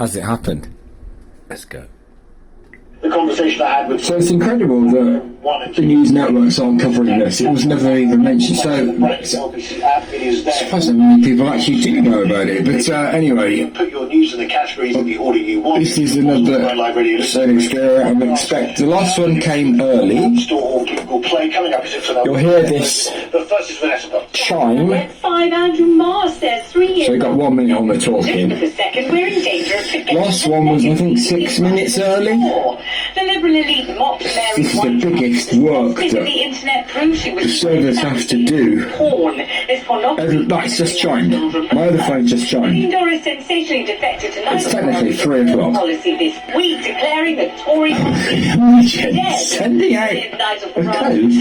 Has it happened? Let's go. The conversation I had with... So it's incredible that the news networks aren't covering this. It was never even mentioned. So surprised how many people actually do know about it. But anyway, put your news in the categories in the order you want. this is another Sonic Scare I'm expect. The last one came early. You'll hear this chime. So we got 1 minute on the talking. Last one was, I think, 6 minutes early. This is the biggest work that the servers have to do. That's just chimed. My other phone just chimed. It's technically 3 o'clock. Imagine sending out a code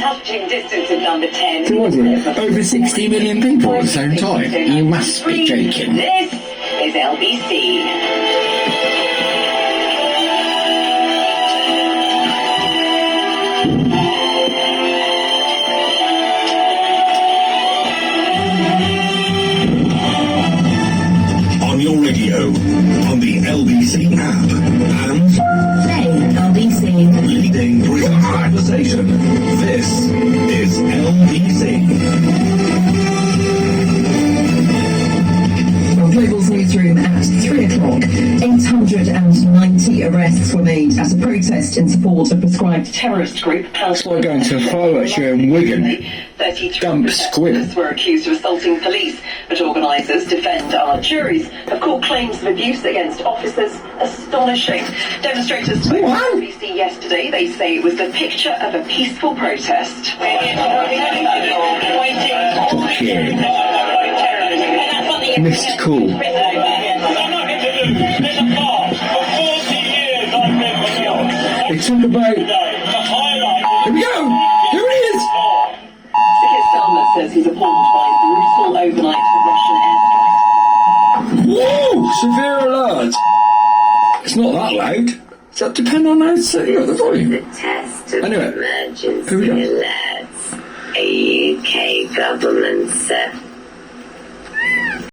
to, what is it, over 60 million people at the same time. You must be joking. This is LBC. On your radio, on the LBC app, and Play LBC. leading British conversation. This is LBC. Well, Global's newsroom at 3 o'clock. 890 arrests were made as a protest in support of prescribed terrorist group. We're going to a fireworks show in Wigan. 32 Dump squid. protesters were accused of assaulting police, but organisers defend our juries have called claims of abuse against officers astonishing. Demonstrators spoke to BBC yesterday. They say it was the picture of a peaceful protest. Okay. Missed call. It took about... Here we go! Here it is! Keir Starmer says he's appalled by brutal overnight Russian airstrikes. Whoa! Severe alert! It's not that loud. Does that depend on how it's setting up the volume? Test of Anyway, emergency here we go. alerts. A UK government set